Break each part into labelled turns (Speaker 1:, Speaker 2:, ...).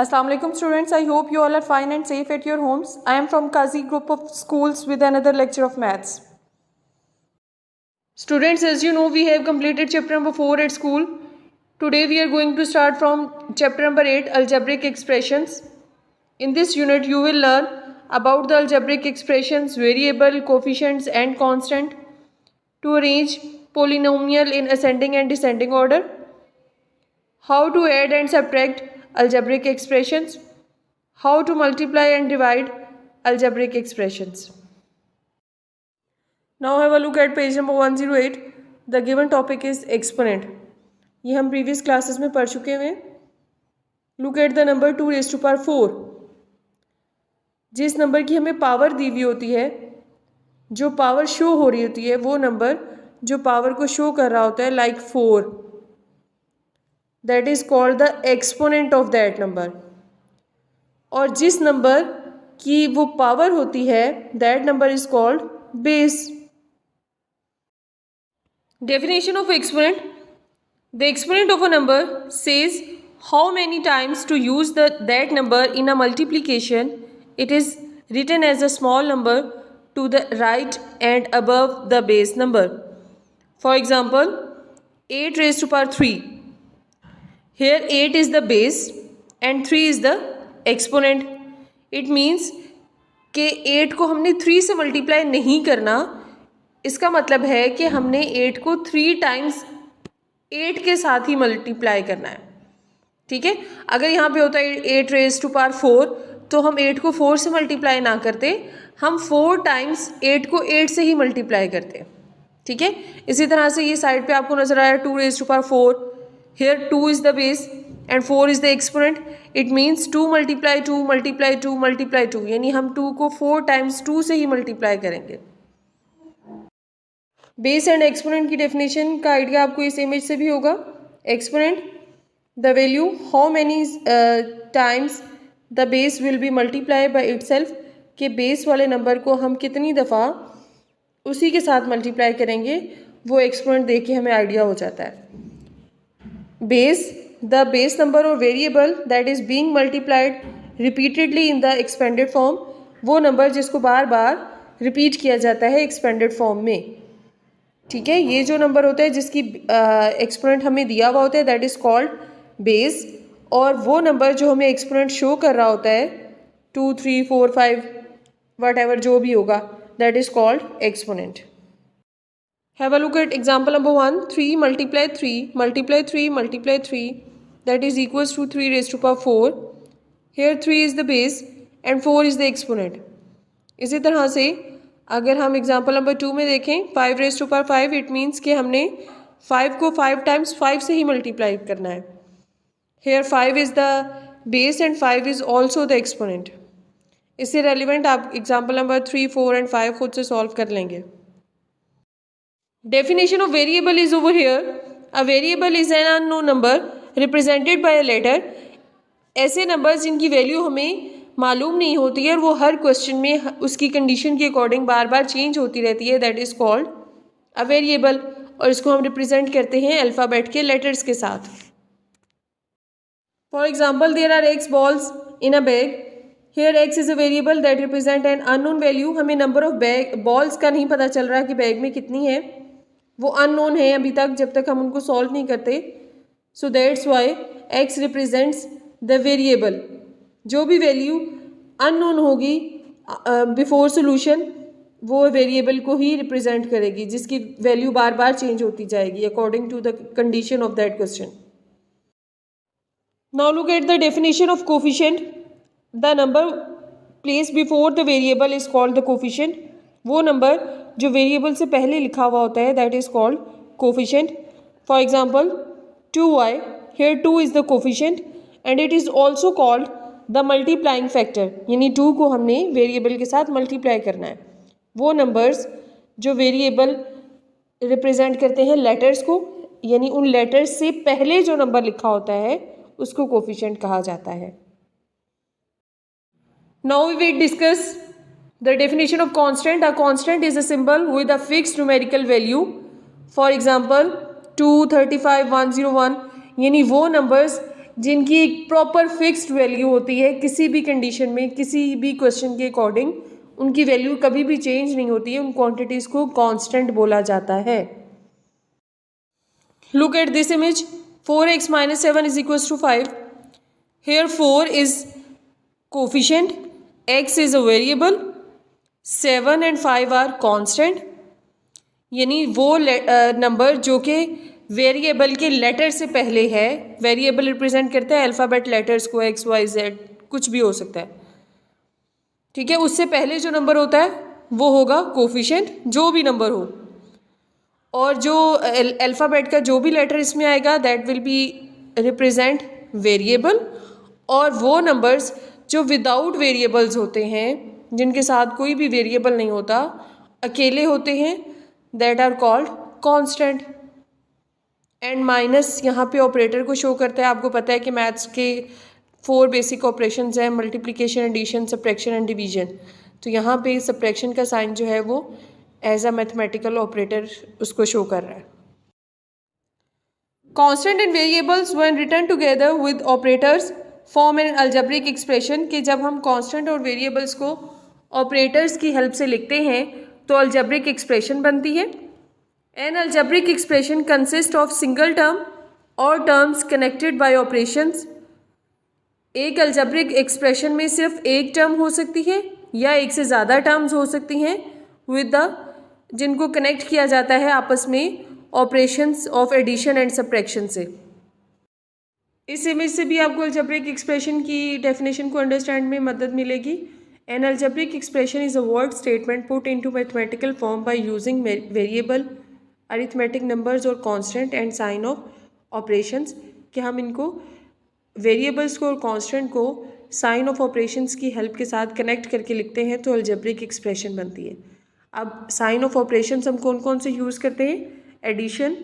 Speaker 1: Assalamu alaikum students, I hope you all are fine and safe at your homes. I am from Kazi group of schools with another lecture of maths. Students, as you know, we have completed chapter number 4 at school. Today we are going to start from chapter number 8, algebraic expressions. In this unit you will learn about the algebraic expressions, variable, coefficients and constant, to arrange polynomial in ascending and descending order, how to add and subtract algebraic expressions, how to multiply and divide algebraic expressions. Now have a look at page number 108. The given topic is exponent. ये हम previous classes में पढ़ चुके हैं. Look at the number 2 raised to power 4. जिस number की हमें power दी हुई होती है, जो पावर शो हो रही होती है, वो नंबर जो पावर को शो कर रहा होता है like 4, that is called the exponent of that number. और जिस नंबर की वो पावर होती है, that number is called base. Definition of exponent. The exponent of a number says how many times to use that number in a multiplication. It is written as a small number to the right and above the base number. For example, 8 raised to power 3. Here 8 is the base and 3 is the exponent. It means कि 8 को हमने 3 से multiply नहीं करना. इसका मतलब है कि हमने 8 को 3 टाइम्स 8 के साथ ही मल्टीप्लाई करना है. ठीक है, अगर यहाँ पे होता है 8 रेज टू पावर 4, तो हम 8 को 4 से मल्टीप्लाई ना करते, हम 4 टाइम्स 8 को 8 से ही मल्टीप्लाई करते. ठीक है, इसी तरह से ये साइड पे आपको नजर आया 2 raise to power 4. Here 2 is the base and 4 is the exponent. It means 2 multiply 2 multiply 2 multiply 2, यानी हम 2 को 4 टाइम्स 2 से ही मल्टीप्लाई करेंगे. बेस एंड एक्सपोनेंट की डेफिनेशन का आइडिया आपको इस इमेज से भी होगा. Exponent, the value how many times the base will be multiply by itself, के बेस वाले नंबर को हम कितनी दफ़ा उसी के साथ मल्टीप्लाई करेंगे, वो एक्सपोनेंट देख के हमें आइडिया हो जाता है. बेस, द बेस नंबर और variable that is being multiplied repeatedly in the expanded form, वो नंबर जिसको बार बार रिपीट किया जाता है एक्सपेंडेड फॉर्म में. ठीक है, ये जो नंबर होता है जिसकी एक्सपोनेंट हमें दिया हुआ होता है, दैट इज़ कॉल्ड बेस. और वो नंबर जो हमें एक्सपोनेंट शो कर रहा होता है 2 3 4 5 वट जो भी होगा, that is called exponent. Have a look at example number 1. 3 multiply 3 multiply 3 multiply 3, that is equals to 3 raised to power 4. Here 3 is the base and 4 is the exponent. इसी तरह से अगर हम एग्जाम्पल नंबर 2 में देखें 5 raise to power 5, it means कि हमने 5 को 5 टाइम्स 5 से ही मल्टीप्लाई करना है. Here 5 is the base and 5 is also the exponent. इससे रेलिवेंट आप एग्जाम्पल नंबर 3 4 एंड 5 खुद से सॉल्व कर लेंगे. Definition of variable is over here. A variable is an unknown number represented by a letter. ऐसे numbers जिनकी value हमें मालूम नहीं होती है और वो हर क्वेश्चन में उसकी कंडीशन के अकॉर्डिंग बार बार चेंज होती रहती है, that is called a variable. और इसको हम रिप्रेजेंट करते हैं अल्फ़ाबेट के लेटर्स के साथ. For example, there are x balls in a bag. Here x is a variable that represent an unknown value. हमें नंबर ऑफ बैग बॉल्स का नहीं पता चल रहा कि बैग में कितनी है, वो अननोन है अभी तक जब तक हम उनको सॉल्व नहीं करते. So that's why x represents the variable. जो भी वैल्यू अननोन होगी बिफोर सोल्यूशन, वो वेरिएबल को ही रिप्रेजेंट करेगी, जिसकी वैल्यू बार बार चेंज होती जाएगी according to the condition of that question. Now look at the definition of coefficient. The number place before the variable is called the coefficient. वो number जो variable से पहले लिखा हुआ होता है, that is called coefficient. For example 2y, here 2 is the coefficient and it is also called the multiplying factor, यानी 2 को हमने वेरिएबल के साथ मल्टीप्लाई करना है. वो नंबर्स जो वेरिएबल रिप्रेजेंट करते हैं लेटर्स को, यानी उन लेटर्स से पहले जो नंबर लिखा होता है उसको कोफिशिएंट कहा जाता है. Now we will discuss the definition of constant. A constant is a symbol with a fixed numerical value. For example 2 35 101, यानी वो नंबर्स जिनकी एक प्रॉपर फिक्स्ड वैल्यू होती है, किसी भी कंडीशन में किसी भी क्वेश्चन के अकॉर्डिंग उनकी वैल्यू कभी भी चेंज नहीं होती है, उन क्वांटिटीज़ को कांस्टेंट बोला जाता है। Look at this image, 4x minus 7 is equals to 5. Here 4 is coefficient, x is a variable, 7 and 5 are constant. यानी वो नंबर जो कि वेरिएबल के लेटर से पहले है, वेरिएबल रिप्रेजेंट करता है अल्फ़ाबेट लेटर्स को, एक्स वाई जेड कुछ भी हो सकता है, ठीक है। उससे पहले जो नंबर होता है वो होगा कोफिशिएंट, जो भी नंबर हो, और जो अल्फ़ाबेट का जो भी लेटर इसमें आएगा that will be represent variable. और वो नंबर्स जो विदाउट वेरिएबल्स होते हैं, जिनके साथ कोई भी वेरिएबल नहीं होता, अकेले होते हैं, that are called constant. And minus यहाँ पे ऑपरेटर को शो करता है। आपको पता है कि मैथ्स के 4 बेसिक ऑपरेशंस हैं, multiplication, addition, subtraction and division. तो यहाँ पे सब्ट्रैक्शन का साइन जो है वो एज अ मैथमेटिकल ऑपरेटर उसको शो कर रहा है। Constant and variables when written together with operators form an algebraic expression, कि जब हम कांस्टेंट और वेरिएबल्स को ऑपरेटर्स की हेल्प से लिखते हैं तो अलजेब्रिक एक्सप्रेशन बनती है। N algebraic expression consist of single term और टर्म्स कनेक्टेड बाय ऑपरेशंस। एक अलजेब्रिक एक्सप्रेशन में सिर्फ एक टर्म हो सकती है या एक से ज़्यादा टर्म्स हो सकती हैं विद द, जिनको कनेक्ट किया जाता है आपस में operations of addition and subtraction से। इस इमेज से भी आपको अलजेब्रिक एक्सप्रेशन की डेफिनेशन को अंडरस्टैंड में मदद मिलेगी। An algebraic expression is a word statement put into mathematical form by using variable, arithmetic numbers और constant and sign of operations, कि हम इनको वेरिएबल्स को और कांस्टेंट को साइन ऑफ ऑपरेशंस की हेल्प के साथ कनेक्ट करके लिखते हैं तो अलजेब्रिक एक्सप्रेशन बनती है। अब साइन ऑफ ऑपरेशंस हम कौन कौन से यूज़ करते हैं? एडिशन,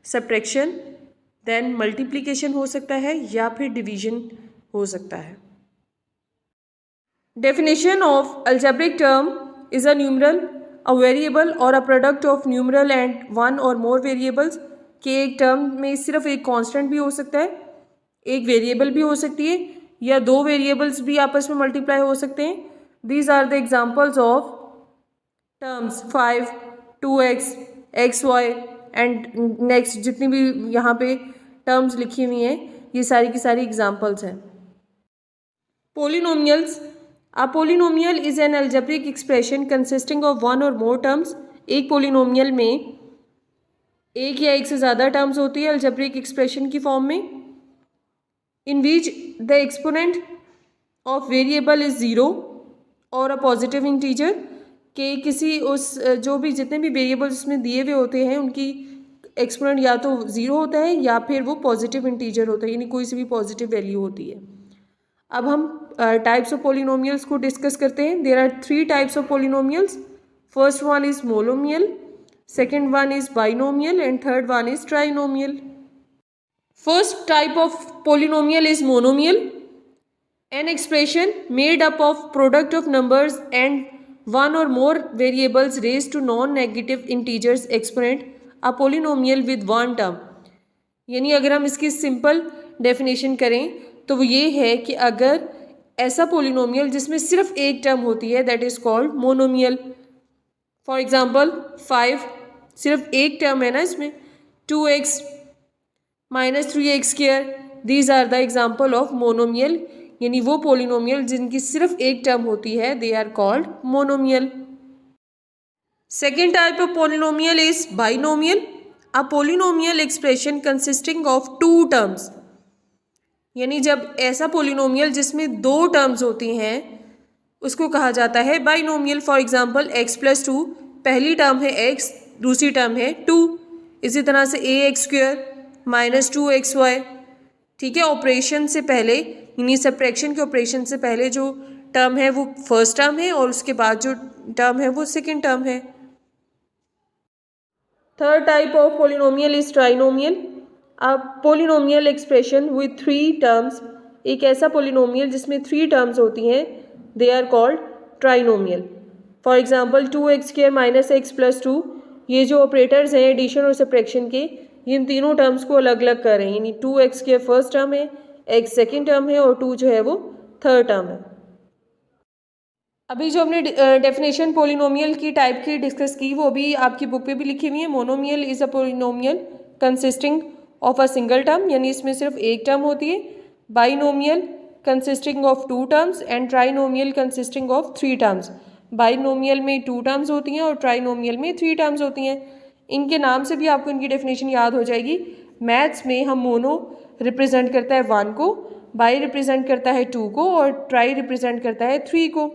Speaker 1: सब्ट्रैक्शन, देन मल्टीप्लिकेशन हो सकता है या फिर डिवीजन हो सकता है। Definition of algebraic term is a numeral, a variable और a product of numeral and one और मोर वेरिएबल्स, के एक टर्म में सिर्फ एक कांस्टेंट भी हो सकता है, एक वेरिएबल भी हो सकती है, या दो वेरिएबल्स भी आपस में मल्टीप्लाई हो सकते हैं। These are the examples of terms 5, 2x, xy and next जितनी भी यहाँ पे टर्म्स लिखी हुई हैं, ये सारी की सारी एग्जाम्पल्स हैं। Polynomials, a polynomial is an algebraic expression consisting of one और मोर टर्म्स। एक पोलिनोमियल में एक या एक से ज़्यादा टर्म्स होती है अलजेब्रिक एक्सप्रेशन की फॉर्म में, in which the exponent of variable is zero और अ पॉजिटिव इंटीजर, के किसी उस जो भी जितने भी वेरिएबल्स उसमें दिए हुए होते हैं उनकी एक्सपोनेंट या तो ज़ीरो होता है या फिर वो पॉजिटिव इंटीजर होता है, यानी कोई सी भी पॉजिटिव वैल्यू होती है। अब हम टाइप्स ऑफ पोलिनोमियल्स को डिस्कस करते हैं। There are 3 types of polynomials. First one is monomial, second one is binomial and third one is trinomial. First type of polynomial is monomial, an expression made up of product of numbers and one or more variables raised to non-negative integers exponent, a polynomial with one term. यानी अगर हम इसकी simple definition करें तो वो ये है कि अगर ऐसा पोलिनोमियल जिसमें सिर्फ एक टर्म होती है that is called monomial. For example 5 सिर्फ एक टर्म है ना इसमें, 2x minus 3x square, these are the example of monomial, यानी वो पोलिनोमियल जिनकी सिर्फ एक टर्म होती है they are called monomial. Second type of polynomial is binomial, a polynomial expression consisting of 2 terms, यानी जब ऐसा पोलिनोमियल जिसमें 2 टर्म्स होती हैं उसको कहा जाता है बाइनोमियल। फॉर एग्जाम्पल x+2, पहली टर्म है x, दूसरी टर्म है 2। इसी तरह से ax स्क्वायर माइनस 2xy, ठीक है। ऑपरेशन से पहले यानी सब्ट्रैक्शन के ऑपरेशन से पहले जो टर्म है वो फर्स्ट टर्म है और उसके बाद जो टर्म है वो सेकेंड टर्म है। Third type of polynomial is trinomial, a polynomial expression with 3 terms, एक ऐसा पोलिनोमियल जिसमें 3 टर्म्स होती हैं they are called trinomial. For example 2x square minus x+2, ये जो ऑपरेटर्स हैं एडिशन और सब्ट्रैक्शन के, इन तीनों टर्म्स को अलग अलग कर रहे हैं, यानी 2x स्क्वायर फर्स्ट टर्म है, x सेकेंड टर्म है और 2 जो है वो थर्ड टर्म है। अभी जो हमने डेफिनेशन पोलिनोमियल की टाइप की डिस्कस की वो भी आपकी बुक पे भी लिखी हुई है। Monomial is a polynomial consisting of a single term, यानी इसमें सिर्फ एक टर्म होती है। Binomial consisting of 2 terms and trinomial consisting of 3 terms. Binomial में 2 टर्म्स होती हैं और ट्राइनोमियल में 3 टर्म्स होती हैं। इनके नाम से भी आपको इनकी डेफिनेशन याद हो जाएगी। मैथ्स में हम मोनो रिप्रेजेंट करता है 1 को, बाई रिप्रेजेंट करता है 2 को और ट्राई रिप्रेजेंट करता है 3 को।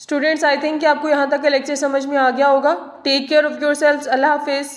Speaker 1: स्टूडेंट्स, आई थिंक कि आपको यहाँ तक का लेक्चर समझ में आ गया होगा। Take care of yourselves. अल्लाह हाफिज़।